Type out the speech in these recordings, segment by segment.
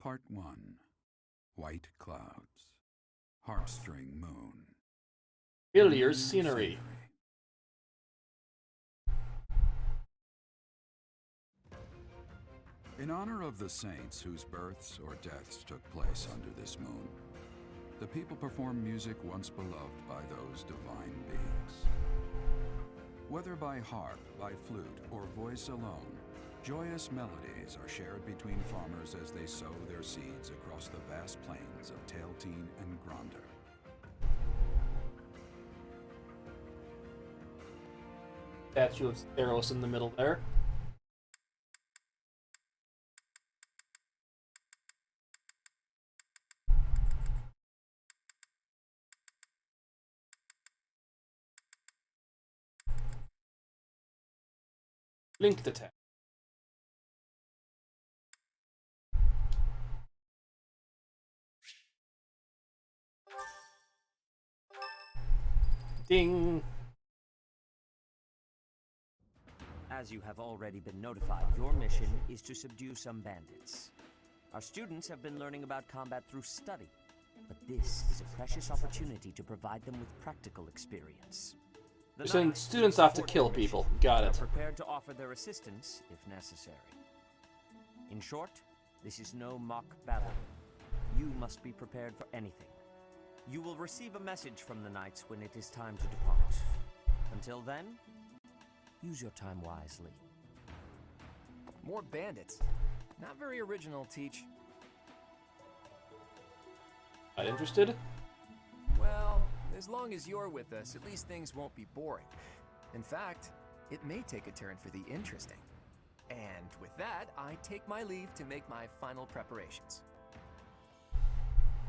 Part 1. White Clouds. Harpstring Moon. Familiar scenery. In honor of the saints whose births or deaths took place under this moon, the people perform music once beloved by those divine beings. Whether by harp, by flute, or voice alone, joyous melodies are shared between farmers as they sow their seeds across the vast plains of Tailteen and Gronder. Statue of Theros in the middle there. Link the tag. Ding. As you have already been notified, your mission is to subdue some bandits. Our students have been learning about combat through study, but this is a precious opportunity to provide them with practical experience. You're sending students off to kill people. Got it. Are prepared to offer their assistance if necessary. In short, this is no mock battle. You must be prepared for anything. You will receive a message from the knights when it is time to depart. Until then, use your time wisely. More bandits. Not very original, Teach. Not interested? Well, as long as you're with us, at least things won't be boring. In fact, it may take a turn for the interesting. And with that, I take my leave to make my final preparations.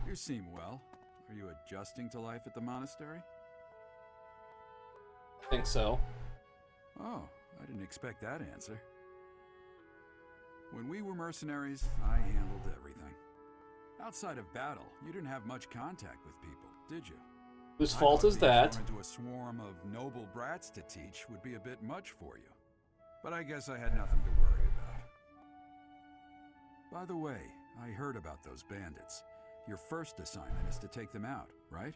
You seem well. Are you adjusting to life at the monastery? I think so. Oh, I didn't expect that answer. When we were mercenaries, I handled everything. Outside of battle, you didn't have much contact with people, did you? Whose fault is that? Into a swarm of noble brats to teach would be a bit much for you. But I guess I had nothing to worry about. By the way, I heard about those bandits. Your first assignment is to take them out, right?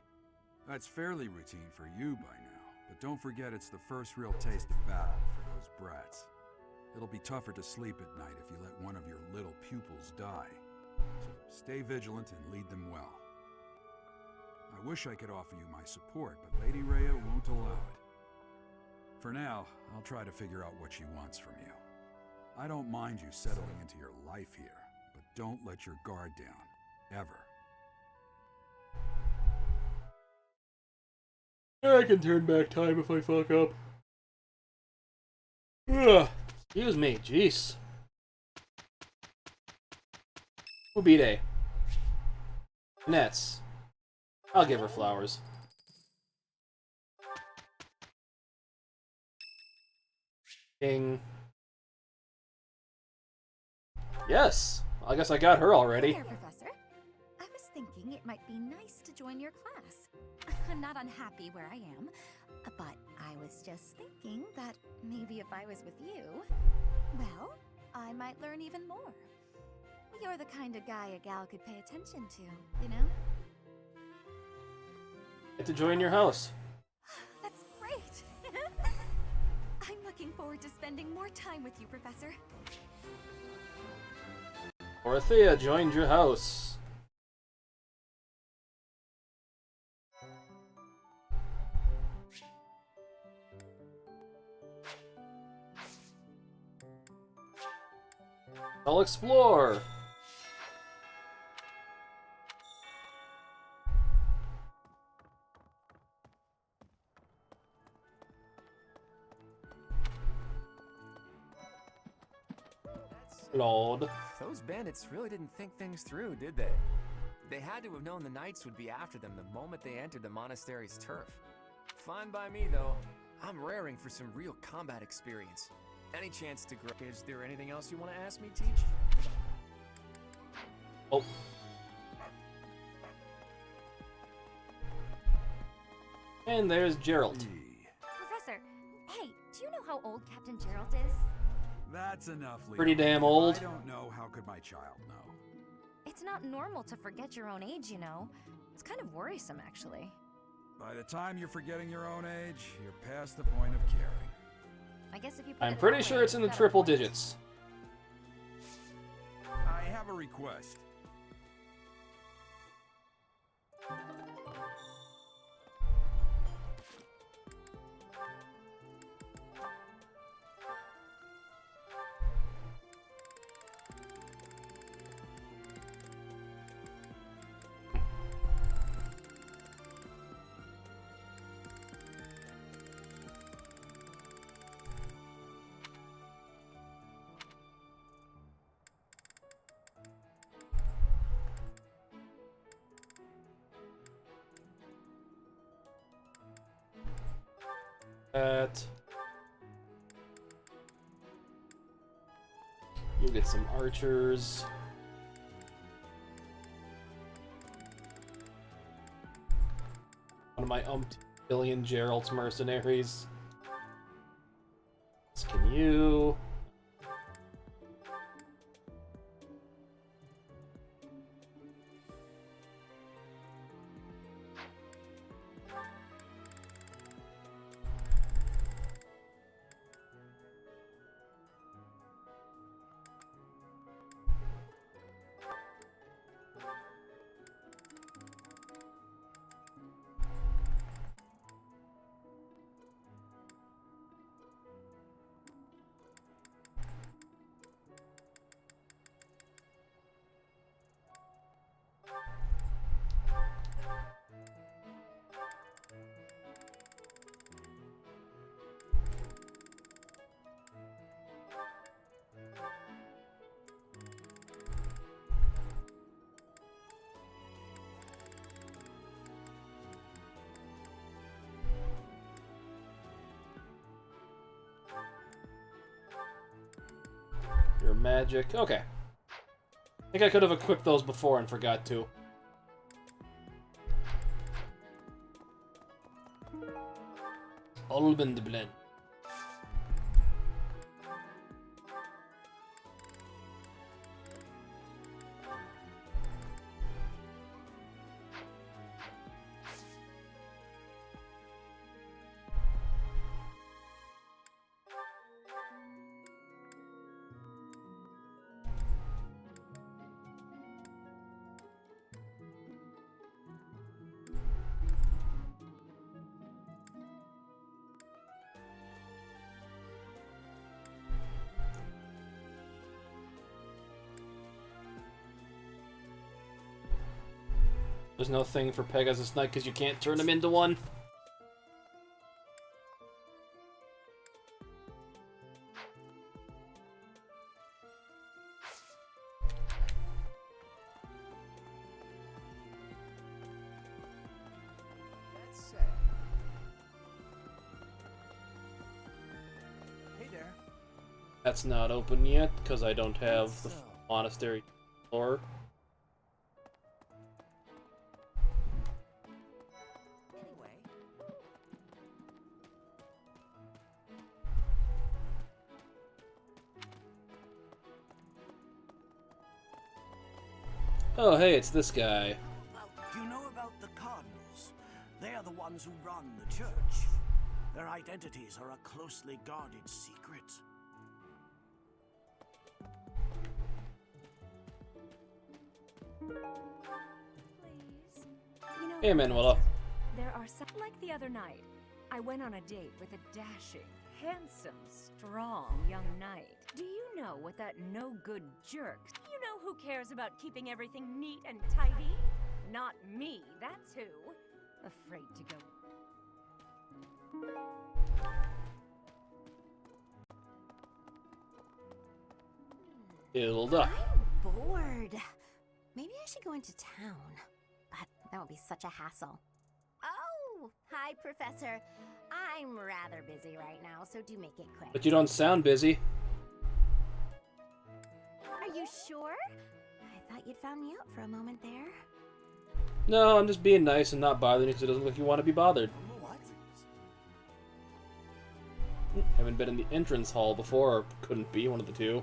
That's fairly routine for you by now, but don't forget it's the first real taste of battle for those brats. It'll be tougher to sleep at night if you let one of your little pupils die. So stay vigilant and lead them well. I wish I could offer you my support, but Lady Rhea won't allow it. For now, I'll try to figure out what she wants from you. I don't mind you settling into your life here, but don't let your guard down, ever. I can turn back time if I fuck up. Ugh. Excuse me, jeez. Ubide. Nets. I'll give her flowers. Ding. Yes! I guess I got her already. Hey there, Professor. I was thinking it might be nice to join your class. I'm not unhappy where I am, but I was just thinking that maybe if I was with you, well, I might learn even more. You're the kind of guy a gal could pay attention to, you know? Get to join your house. That's great! I'm looking forward to spending more time with you, Professor. Dorothea joined your house. I'll explore. Lord. Those bandits really didn't think things through, did they? They had to have known the knights would be after them the moment they entered the monastery's turf. Fine by me, though. I'm raring for some real combat experience. Any chance to grow? Is there anything else you want to ask me, Teach? Oh. And there's Gerald. Professor, hey, do you know how old Captain Gerald is? That's enough, Leo. Pretty damn If old. I don't know, how could my child know? It's not normal to forget your own age, you know. It's kind of worrisome, actually. By the time you're forgetting your own age, you're past the point of caring. I guess if you put I'm it pretty that sure way, it's in the got a triple point. digits. I have a request. You'll get some archers. One of my billion Gerald's mercenaries. This can you. Your magic. Okay. I think I could have equipped those before and forgot to. Olben blend. There's no thing for Pegasus Knight because you can't turn him into one. Let's say. Hey there. That's not open yet because I don't have the So. monastery floor. Anyway. Oh, hey, it's this guy. Well, do you know about the Cardinals? They are the ones who run the church. Their identities are a closely guarded secret. Please. You know, Hey, Manuela. there are some like the other night. I went on a date with a dashing, handsome, strong young knight. Do you know what that no-good jerk? You know who cares about keeping everything neat and tidy? Not me, that's who. Afraid to go. Hilda. I'm bored. Maybe I should go into town. But that would be such a hassle. Oh, hi, Professor. I'm rather busy right now, so do make it quick. But you don't sound busy. Are you sure? I thought you'd found me out for a moment there. No, I'm just being nice and not bothering you because it doesn't look like you want to be bothered. What? Haven't been in the entrance hall before, or couldn't be, one of the two.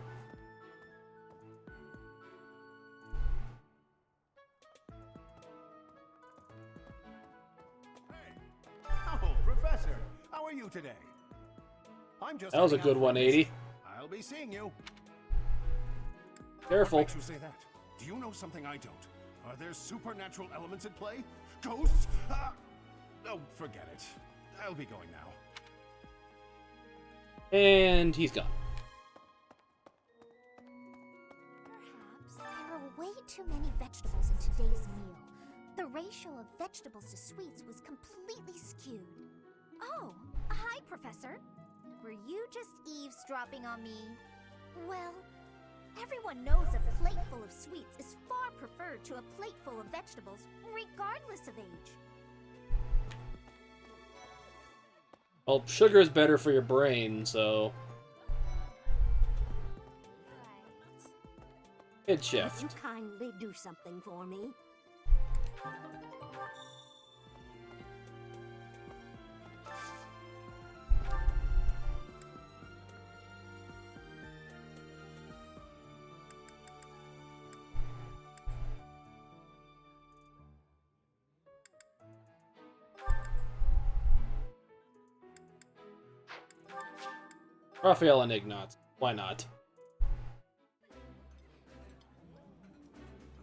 are you today? I'm just. That was a heading out good for 180. visit. I'll be seeing you. Careful. What makes you say that? Do you know something I don't? Are there supernatural elements at play? Ghosts? Oh, forget it. I'll be going now. And he's gone. Perhaps there are way too many vegetables in today's meal. The ratio of vegetables to sweets was completely skewed. Oh, hi, Professor. Were you just eavesdropping on me? Well, everyone knows a plate full of sweets is far preferred to a plate full of vegetables, regardless of age. Well, sugar is better for your brain, so... Good Would shift. you kindly do something for me? Raphael and Ignat. Why not?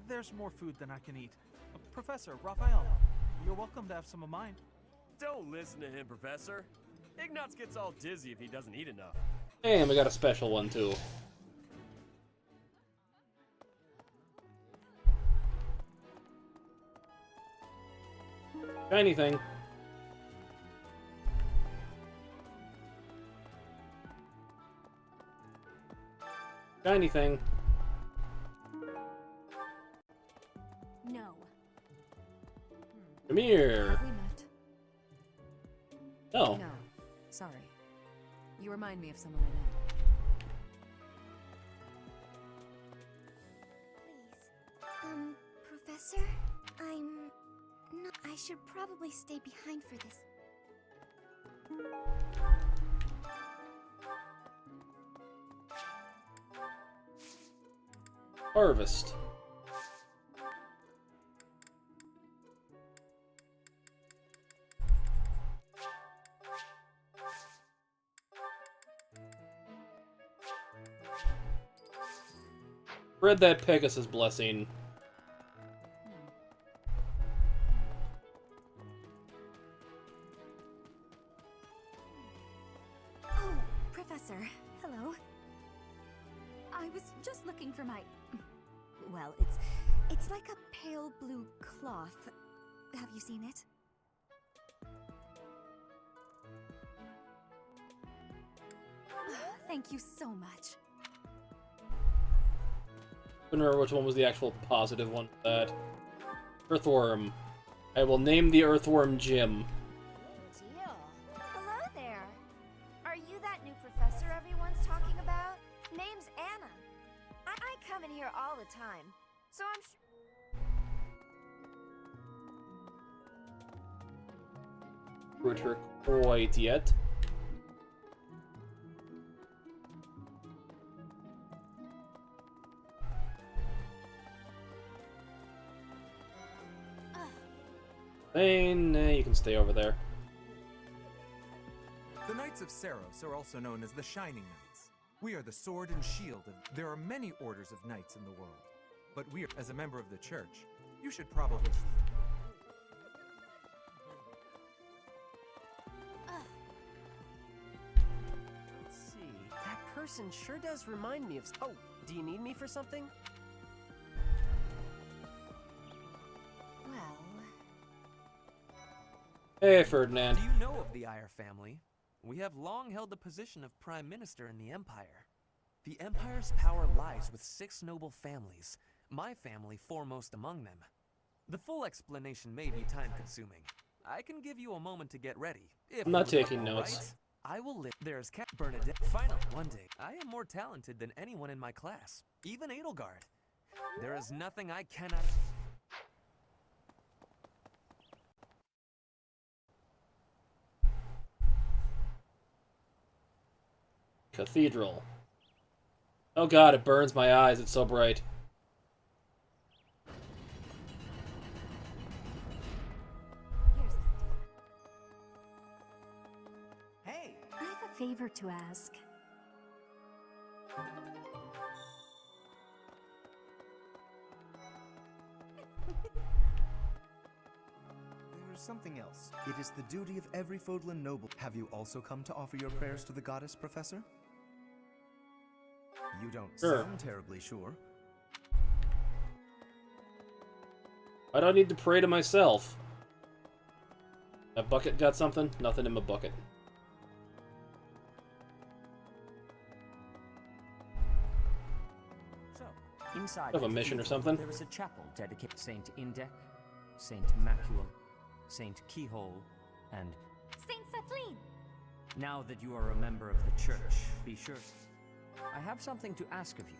There's more food than I can eat. Professor, Raphael, you're welcome to have some of mine. Don't listen to him, Professor. Ignatz gets all dizzy if he doesn't eat enough. And we got a special one, too. Shiny thing. Shiny thing. No. Come here. Have we met? No. No. Sorry. You remind me of someone I know. Please. Professor? I should probably stay behind for this. Harvest. Read that Pegasus blessing. Oh, Professor. Hello. I was just looking for my... Well, it's like a pale blue cloth. Have you seen it? Thank you so much. I don't remember which one was the actual positive one for that. Earthworm. I will name the Earthworm Jim. Deal. Hello there. Are you that new professor everyone's talking about? Name's Anna. I come in here all the time, so I'm Root her quite yet. Nah, you can stay over there. The Knights of Saros are also known as the Shining Knights. We are the sword and shield of... There are many orders of knights in the world, but we are, as a member of the church, you should probably... Let's see. That person sure does remind me of... Oh, do you need me for something? Well... Hey, Ferdinand. Do you know of the Iyer family? We have long held the position of Prime Minister in the Empire. The Empire's power lies with 6 noble families, my family foremost among them. The full explanation may be time-consuming. I can give you a moment to get ready. If I'm not you would taking like, notes. right? I will live. There's Cat Bernadette. Finally, one day, I am more talented than anyone in my class, even Edelgard. There is nothing I cannot... Cathedral. Oh god, it burns my eyes, it's so bright. favor to ask. There's something else. It is the duty of every Fodlan noble. Have you also come to offer your prayers to the goddess, Professor? You don't sound terribly sure. I don't need to pray to myself. That bucket got something? Nothing in my bucket. So, inside Have a mission or something? There is a chapel dedicated to Saint Indec, Saint Macule, Saint Keyhole, and Saint Kathleen! now that you are a member of the church, be sure. I have something to ask of you.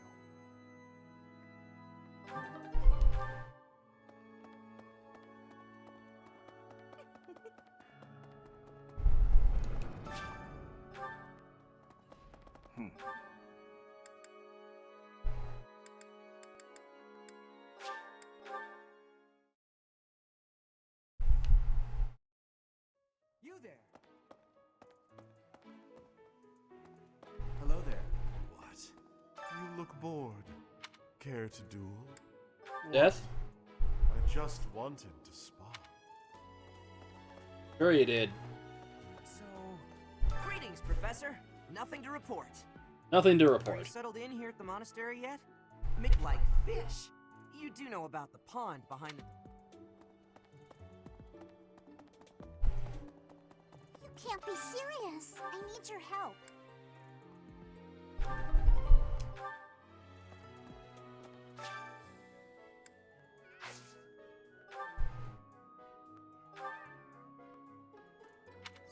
You there! Hello there. What? You look bored. Care to duel? Death? I just wanted to spar. Sure you did. So, greetings, Professor. Nothing to report. Nothing to Are you report. settled in here at the monastery yet? Make like fish. You do know about the pond behind the... You can't be serious. I need your help.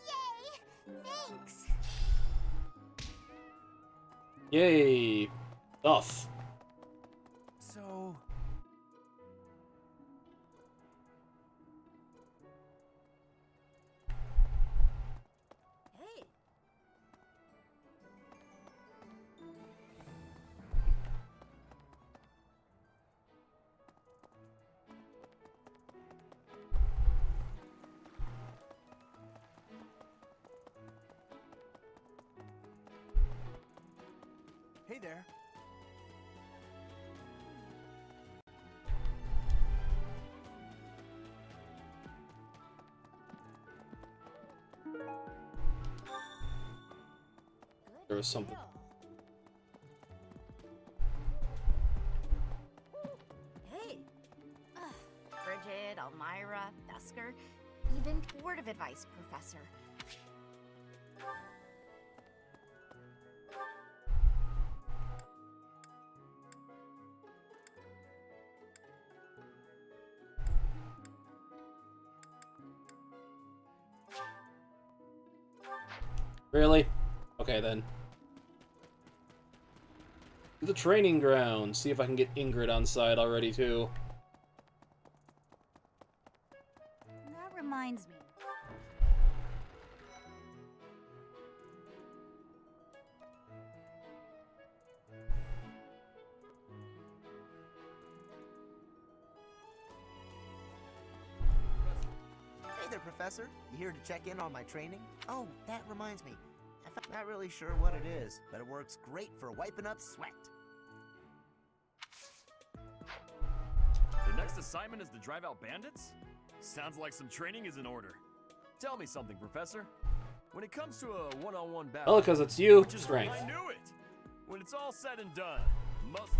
Yay! Thanks! Yay! Stuff. So... Hey! Hey there. There was something. Hey! Bridget, Elmira, Thusker, even word of advice, Professor. Really? Okay then. To the training ground. See if I can get Ingrid on side already too. That reminds me. Hey there, Professor. You here to check in on my training? Oh, that reminds me. I'm not really sure what it is, but it works great for wiping up sweat. The next assignment is to drive out bandits? Sounds like some training is in order. Tell me something, Professor. When it comes to a one-on-one battle... Well, because it's you, which is strength. I knew it! When it's all said and done, most...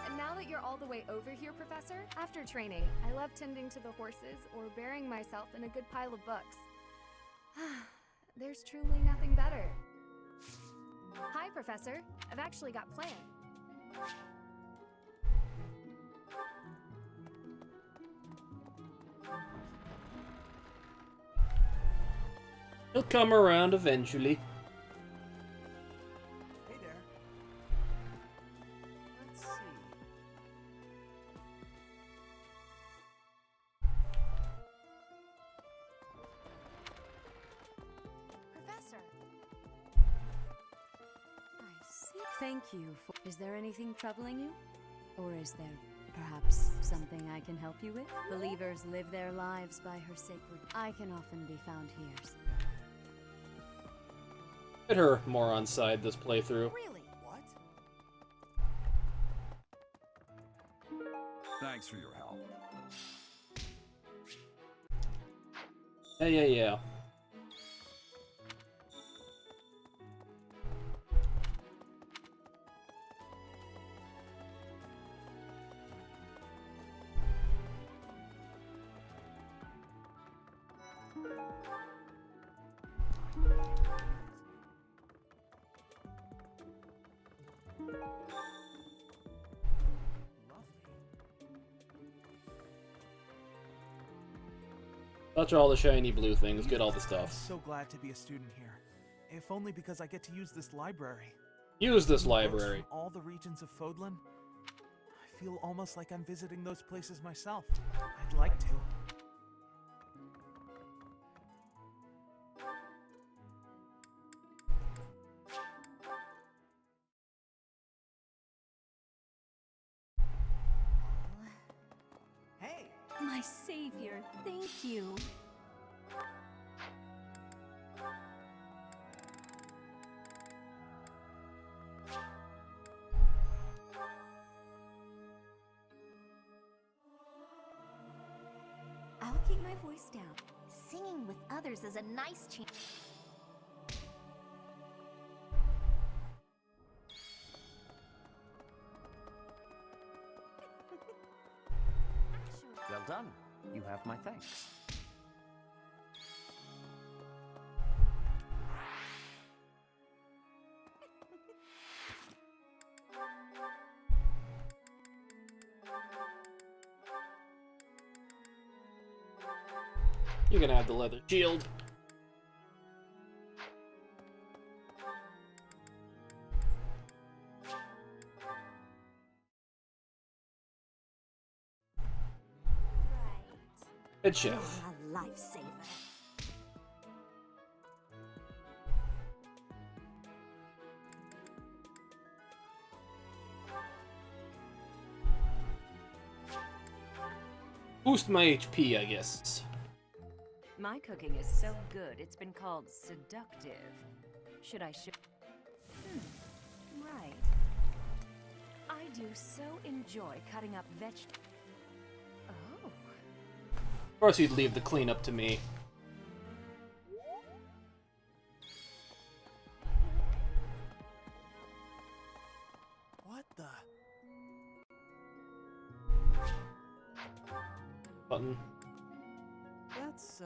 And now that you're all the way over here, Professor, after training, I love tending to the horses or burying myself in a good pile of books. There's truly nothing better. Hi, Professor. I've actually got plans. He'll come around eventually. Hey there. Let's see. Professor! I see. Thank you for... Is there anything troubling you? Or is there perhaps something I can help you with? Believers live their lives by her sacred... I can often be found here. Get her more on side this playthrough. Really? What? Thanks for your help. Yeah. Touch all the shiny blue things, get all the I'm stuff. so glad to be a student here. If only because I get to use this library. Use this Seeing books library. from all the regions of Fodlan, I feel almost like I'm visiting those places myself. I'd like to. Hey! My savior, thank you. I'll keep my voice down. Singing with others is a nice chance. Well done. You have my thanks. You can have the leather shield. Head chef. A lifesaver. Boost my HP, I guess. My cooking is so good, it's been called seductive. Should I show? Right. I do so enjoy cutting up vegetables. Oh. Of course you'd leave the cleanup to me. What the? Button. That's so.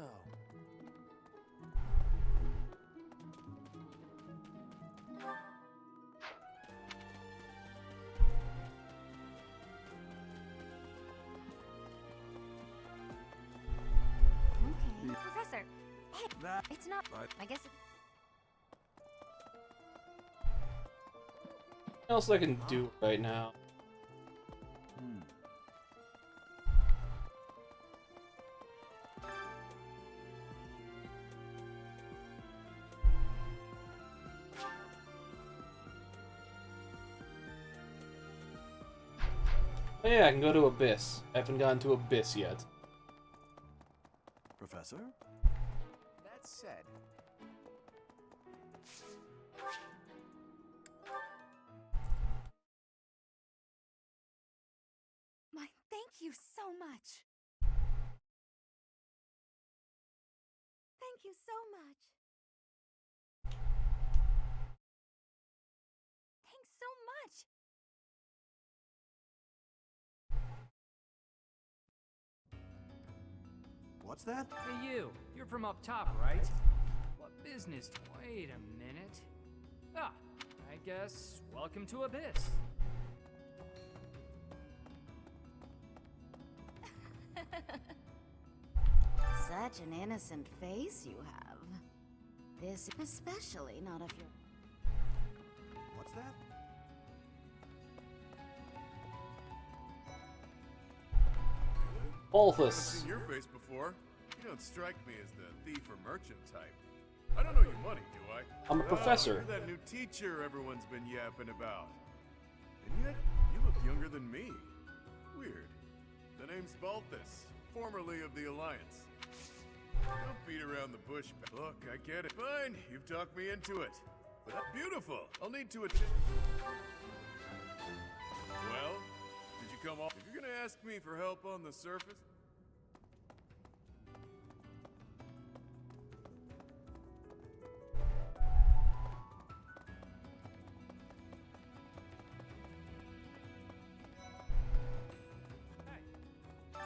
Okay. Professor, hey, That it's not. but I guess. What else I can do right now? Oh yeah, I can go to Abyss. I haven't gone to Abyss yet. Professor? That said, My thank you so much. Thank you so much. Thanks so much. What's that? Hey you, you're from up top, right? What business? Wait a minute. Ah, I guess welcome to Abyss. Such an innocent face you have. This especially not of your... What's that? I haven't Balthus. seen your face before. You don't strike me as the thief or merchant type. I don't owe you money, do I? I'm a professor. You're that new teacher everyone's been yapping about. And yet, you look younger than me. Weird. The name's Balthus, formerly of the Alliance. Don't beat around the bush. Look, I get it. Fine, you've talked me into it. But beautiful. I'll need to attend. Well, did you come off? If you're gonna ask me for help on the surface.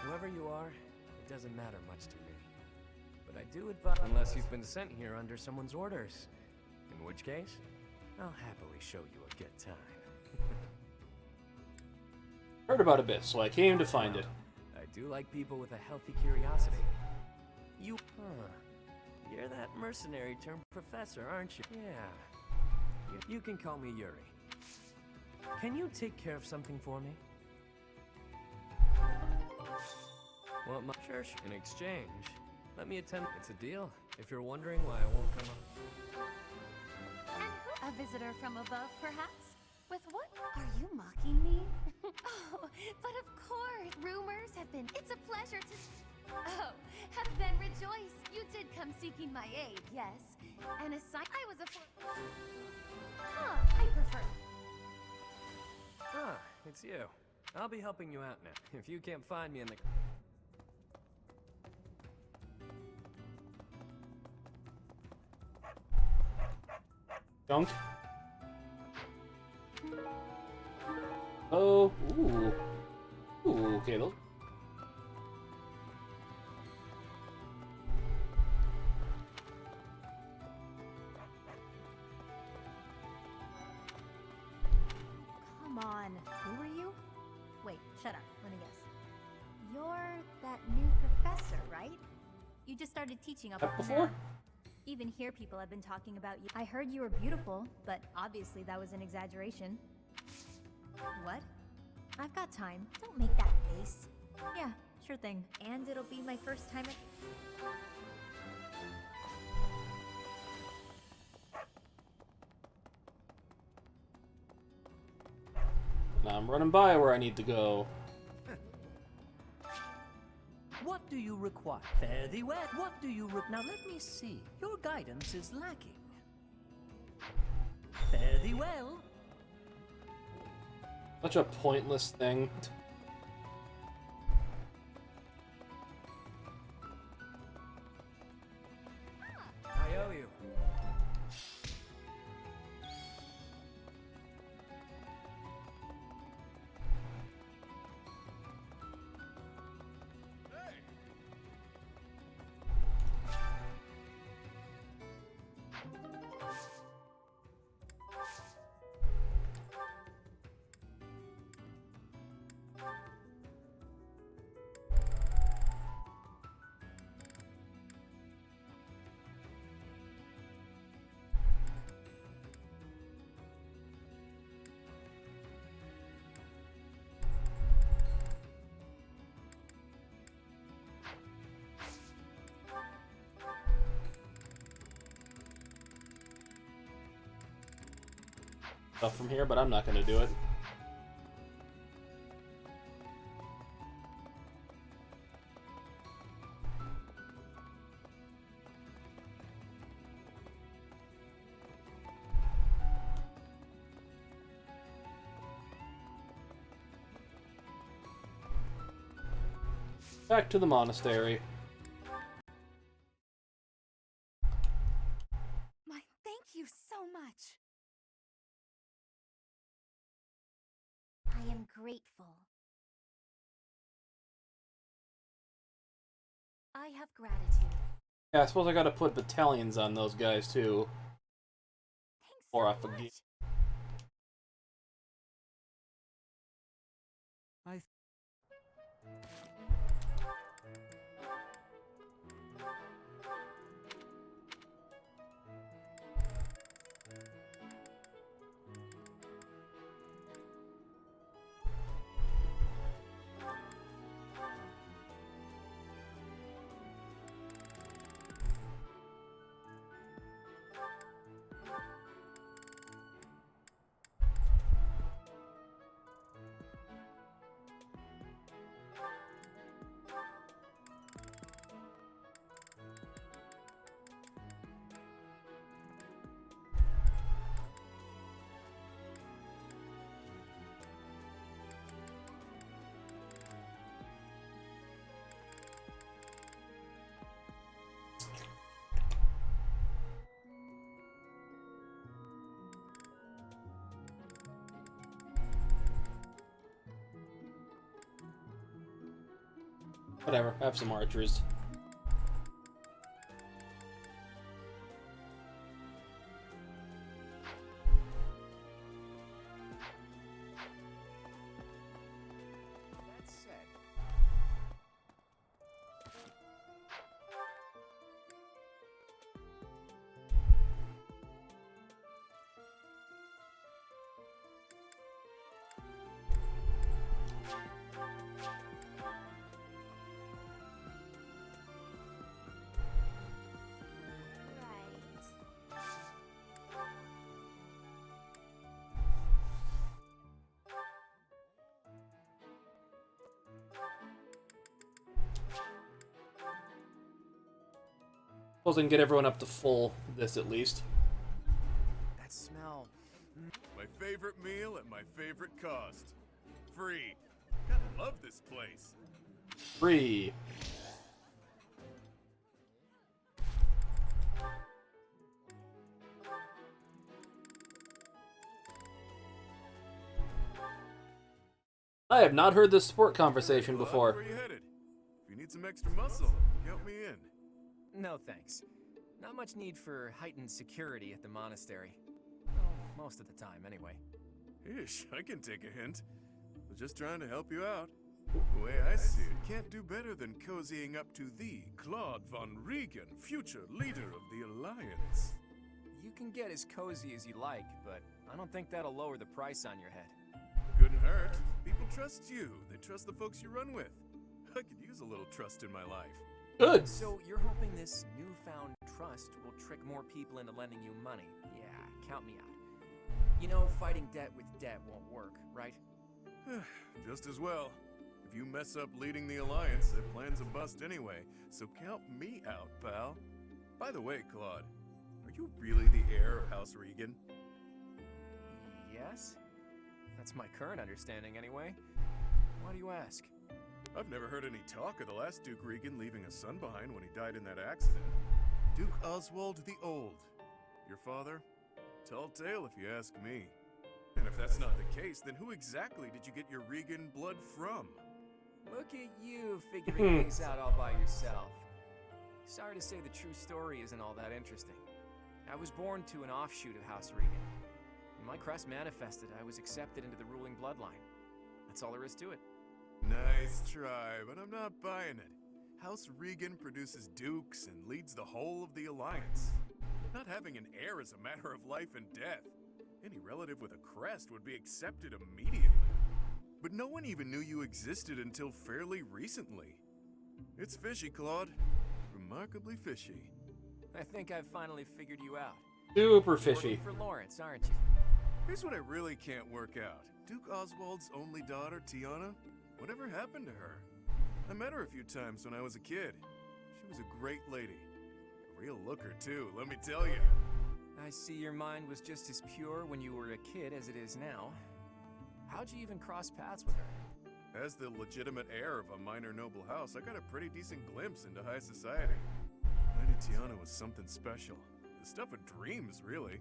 Whoever you are, it doesn't matter much to me. But I do advise, unless you've been sent here under someone's orders. In which case, I'll happily show you a good time. Heard about Abyss, so I came to find it. I do like people with a healthy curiosity. You're that mercenary turned professor, aren't you? Yeah. You can call me Yuri. Can you take care of something for me? Want my sure. In exchange, let me attend. It's a deal. If you're wondering why I won't come up. A visitor from above, perhaps? With what? Are you mocking me? Oh, but of course. Rumors have been. It's a pleasure to. Oh, have been rejoice. You did come seeking my aid, yes. And aside, I was a. I prefer. Ah, it's you. I'll be helping you out now. If you can't find me in the. Junk. Oh, ooh. Ooh, okay, those. Come on. Who are you? Wait, shut up. Let me guess. You're that new professor, right? You just started teaching up before? Even here people have been talking about you. I heard you were beautiful, but obviously that was an exaggeration. What? I've got time. Don't make that face. Yeah, sure thing. And it'll be my first time at... Now I'm running by where I need to go. What do you require? Fare thee well. What do you Now let me see. Your guidance is lacking. Fare thee well. Such a pointless thing. I owe you. Stuff from here, but I'm not gonna do it. Back to the monastery. Thank you so much. I am grateful. I have gratitude. Yeah, I suppose I gotta put battalions on those guys too. Or I forget. Whatever, have some archers. That said, Suppose I can get everyone up to full this at least. that smell. My favorite meal at my favorite cost. Free. Gotta love this place. Free. I have not heard this sport conversation before. Where you headed? If you need some extra muscle, count me in. No thanks. Not much need for heightened security at the monastery. Well, most of the time, anyway. Ish, I can take a hint. Was just trying to help you out. The way I see it, can't do better than cozying up to thee, Claude von Regan, future leader of the Alliance. You can get as cozy as you like, but I don't think that'll lower the price on your head. Couldn't hurt. People trust you. They trust the folks you run with. I could use a little trust in my life. Good. So you're hoping this newfound trust will trick more people into lending you money? Yeah, count me out. You know, fighting debt with debt won't work, right? Just as well. If you mess up leading the Alliance, their plan's a bust anyway, so count me out, pal. By the way, Claude, are you really the heir of House Regan? Yes? That's my current understanding anyway. Why do you ask? I've never heard any talk of the last Duke Regan leaving a son behind when he died in that accident. Duke Oswald the Old. Your father? Tall tale if you ask me. And if that's not the case, then who exactly did you get your Regan blood from? Look at you figuring things out all by yourself. Sorry to say the true story isn't all that interesting. I was born to an offshoot of House Regan. When my crest manifested, I was accepted into the ruling bloodline. That's all there is to it. Nice try, but I'm not buying it. House Regan produces dukes and leads the whole of the Alliance. Not having an heir is a matter of life and death. Any relative with a crest would be accepted immediately. But no one even knew you existed until fairly recently. It's fishy, Claude. Remarkably fishy. I think I've finally figured you out. Super fishy. You're working for Lawrence, aren't you? Here's what I really can't work out. Duke Oswald's only daughter, Tiana, whatever happened to her? I met her a few times when I was a kid. She was a great lady. A real looker, too, let me tell you. I see your mind was just as pure when you were a kid as it is now. How'd you even cross paths with her? As the legitimate heir of a minor noble house, I got a pretty decent glimpse into high society. Lady Tiana was something special. The stuff of dreams, really.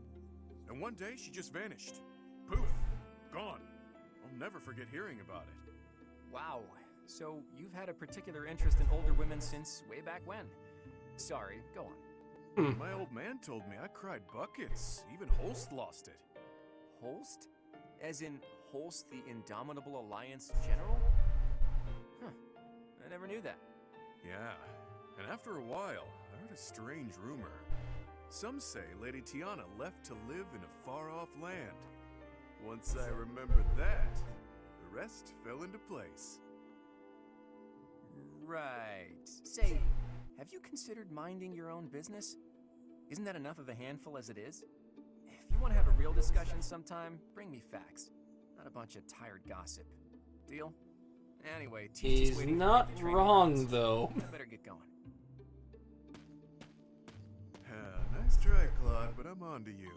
And one day, she just vanished. Poof! Gone. I'll never forget hearing about it. Wow. So you've had a particular interest in older women since way back when. Sorry, go on. My old man told me I cried buckets. Even Holst lost it. Holst? As in Holst the Indomitable Alliance General? Huh. I never knew that. Yeah. And after a while, I heard a strange rumor. Some say Lady Tiana left to live in a far-off land. Once I remembered that, the rest fell into place. Right. Say, have you considered minding your own business? Isn't that enough of a handful as it is? If you want to have a real discussion sometime, bring me facts, not a bunch of tired gossip. Deal? Anyway, he's not wrong, though. I better get going. Nice try, Claude, but I'm on to you.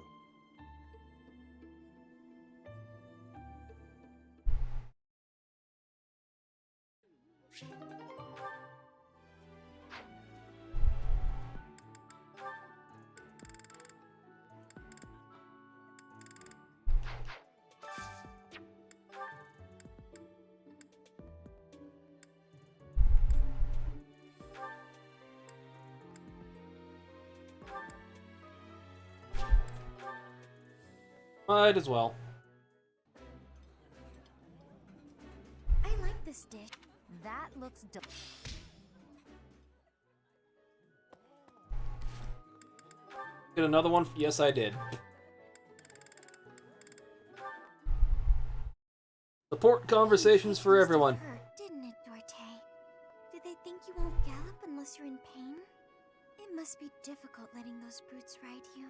Might as well. I like this dish. That looks Get another one? Yes, I did. Support conversations for everyone. Hurt, didn't it, Dorte? Did they think you won't gallop unless you're in pain? It must be difficult letting those brutes ride you.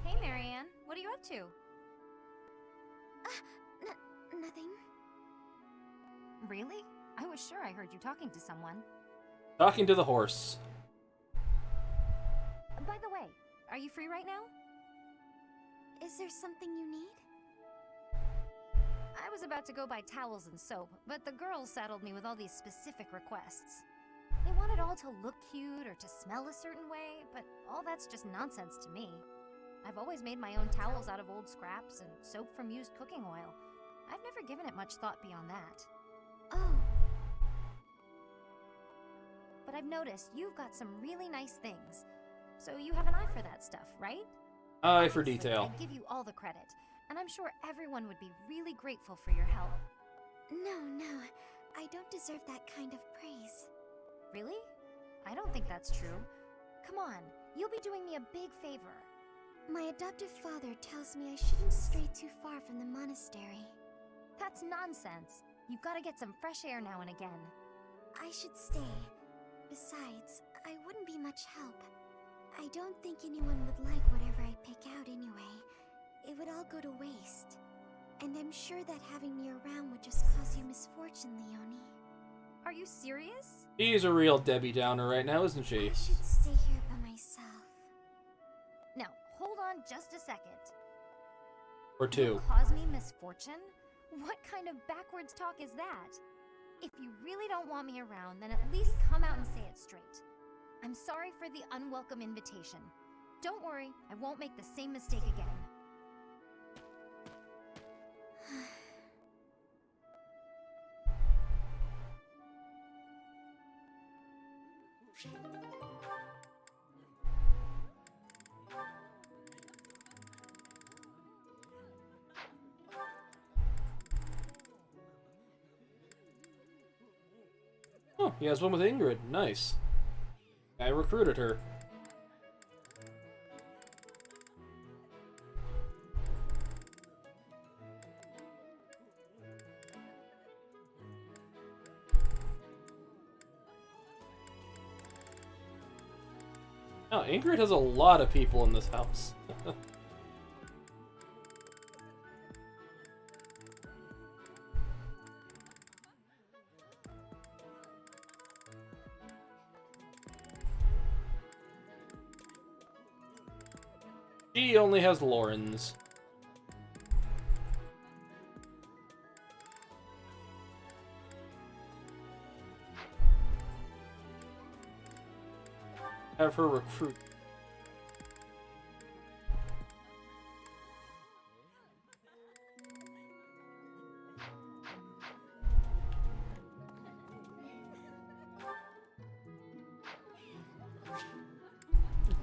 Hey, Marianne. What are you up to? Nothing. Really? I was sure I heard you talking to someone. Talking to the horse. By the way, are you free right now? Is there something you need? I was about to go buy towels and soap, but the girls saddled me with all these specific requests. They want it all to look cute or to smell a certain way, but all that's just nonsense to me. I've always made my own towels out of old scraps and soap from used cooking oil. I've never given it much thought beyond that. Oh. But I've noticed you've got some really nice things. So you have an eye for that stuff, right? Eye for detail. I give you all the credit, and I'm sure everyone would be really grateful for your help. No, I don't deserve that kind of praise. Really? I don't think that's true. Come on, you'll be doing me a big favor. My adoptive father tells me I shouldn't stray too far from the monastery. That's nonsense. You've got to get some fresh air now and again. I should stay. Besides, I wouldn't be much help. I don't think anyone would like whatever I pick out anyway. It would all go to waste. And I'm sure that having me around would just cause you misfortune, Leonie. Are you serious? She's a real Debbie Downer right now, isn't she? I should stay here by myself. Now, hold on just a second. Or two. You'll cause me misfortune? What kind of backwards talk is that? If you really don't want me around, then at least come out and say it straight. I'm sorry for the unwelcome invitation. Don't worry, I won't make the same mistake again. Oh, he has one with Ingrid. Nice. I recruited her. Oh, Ingrid has a lot of people in this house. She only has Laurens. Have her recruit.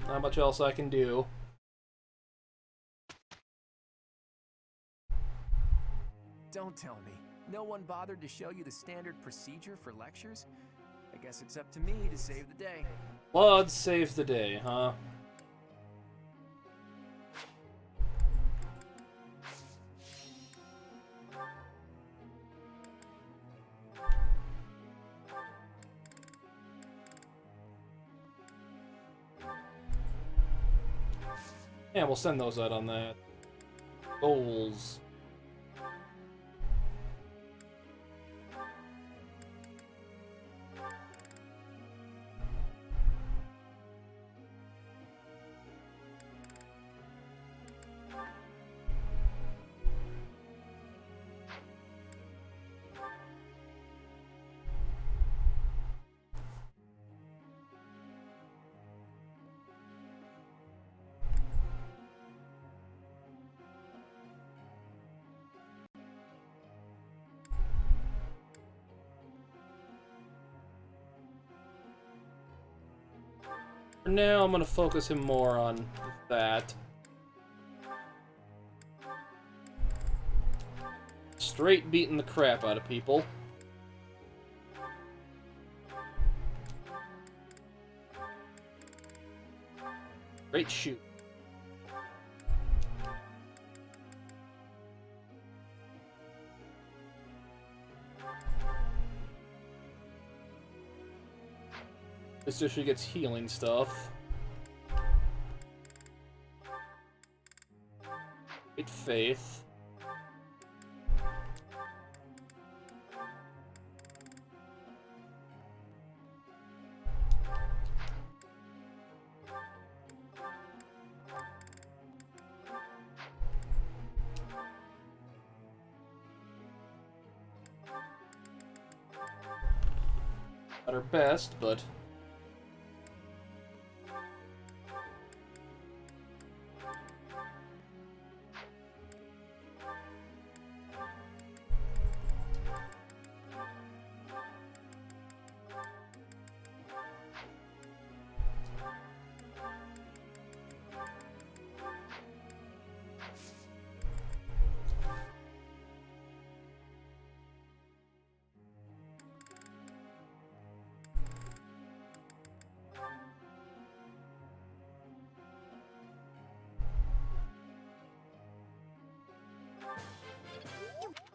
Not much else I can do. Don't tell me. No one bothered to show you the standard procedure for lectures? I guess it's up to me to save the day. Blood saves the day, huh? Yeah, we'll send those out on that. Goals. For now, I'm gonna focus him more on that. straight beating the crap out of people. Great shoot. So she gets healing stuff. Great faith. At her best, but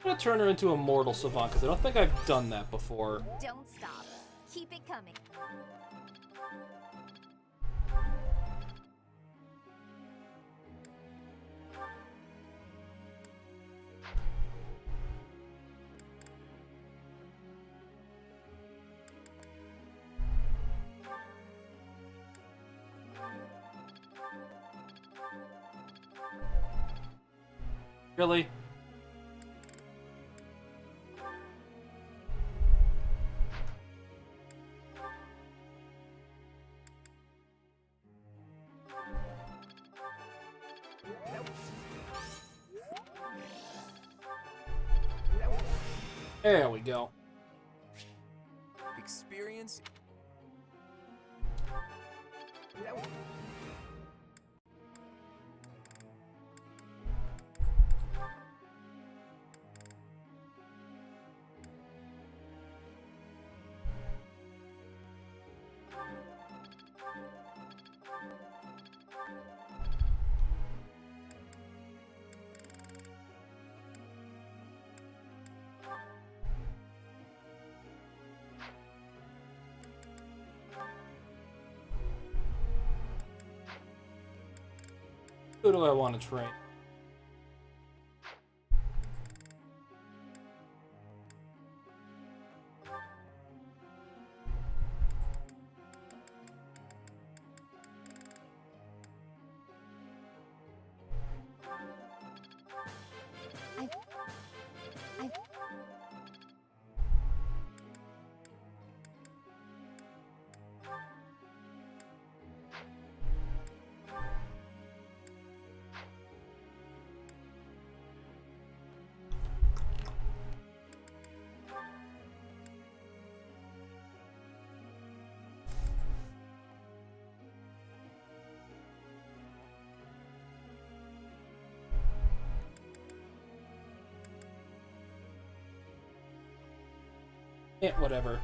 I'm gonna turn her into a mortal savant because I don't think I've done that before. Don't stop. Keep it coming. Really? There we go. Experience. Who do I want to train? Yeah, whatever.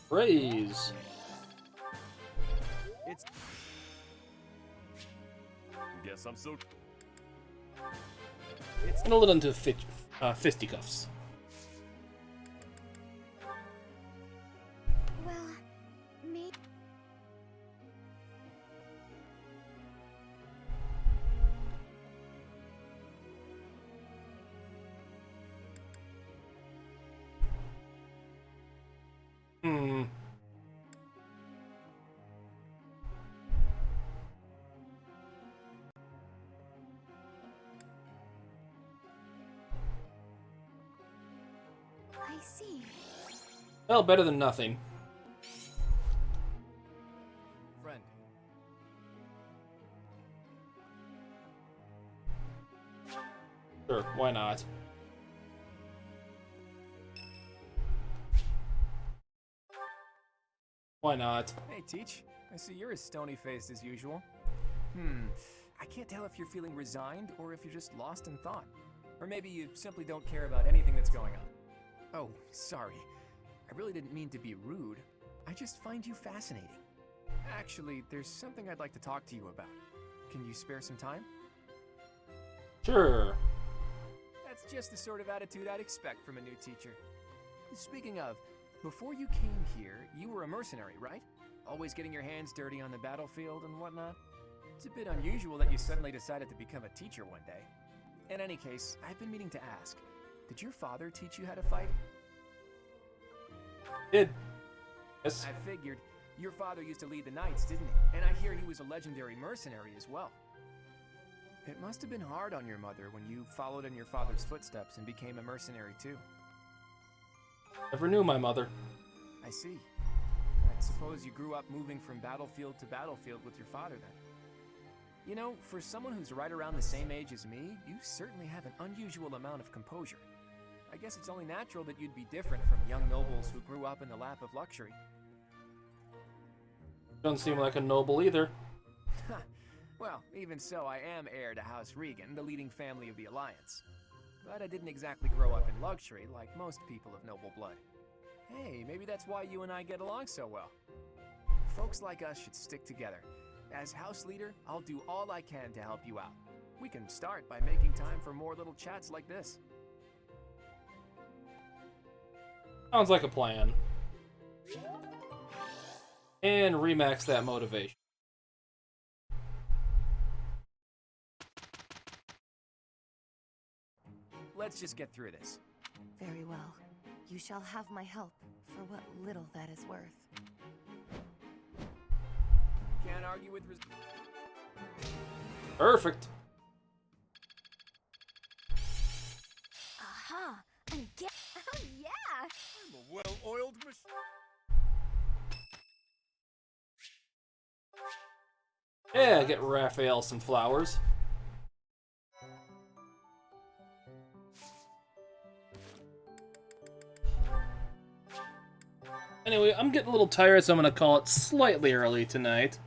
Praise. It's. Guess I'm so. It's a little into fisticuffs. Well, me. Hmm. I see. Well, better than nothing. Friend. Sure, why not? Why not? Hey, Teach. I see you're as stony-faced as usual. I can't tell if you're feeling resigned or if you're just lost in thought. Or maybe you simply don't care about anything that's going on. Oh, sorry. I really didn't mean to be rude. I just find you fascinating. Actually, there's something I'd like to talk to you about. Can you spare some time? Sure. That's just the sort of attitude I'd expect from a new teacher. Speaking of, before you came here, you were a mercenary, right? Always getting your hands dirty on the battlefield and whatnot? It's a bit unusual that you suddenly decided to become a teacher one day. In any case, I've been meaning to ask, did your father teach you how to fight? Did. Yes. I figured. Your father used to lead the knights, didn't he? And I hear he was a legendary mercenary as well. It must have been hard on your mother when you followed in your father's footsteps and became a mercenary too. Never knew my mother. I see. I suppose you grew up moving from battlefield to battlefield with your father then. You know, for someone who's right around the same age as me, you certainly have an unusual amount of composure. I guess it's only natural that you'd be different from young nobles who grew up in the lap of luxury. Doesn't seem like a noble either. Well, even so, I am heir to House Regan, the leading family of the Alliance. But I didn't exactly grow up in luxury like most people of noble blood. Hey, maybe that's why you and I get along so well. Folks like us should stick together. As house leader, I'll do all I can to help you out. We can start by making time for more little chats like this. Sounds like a plan. And remax that motivation. Let's just get through this. Very well. You shall have my help, for what little that is worth. Can't argue with Perfect. Aha! And get. Oh, yeah! I'm a well-oiled machine. Yeah, get Raphael some flowers. Anyway, I'm getting a little tired, so I'm gonna call it slightly early tonight.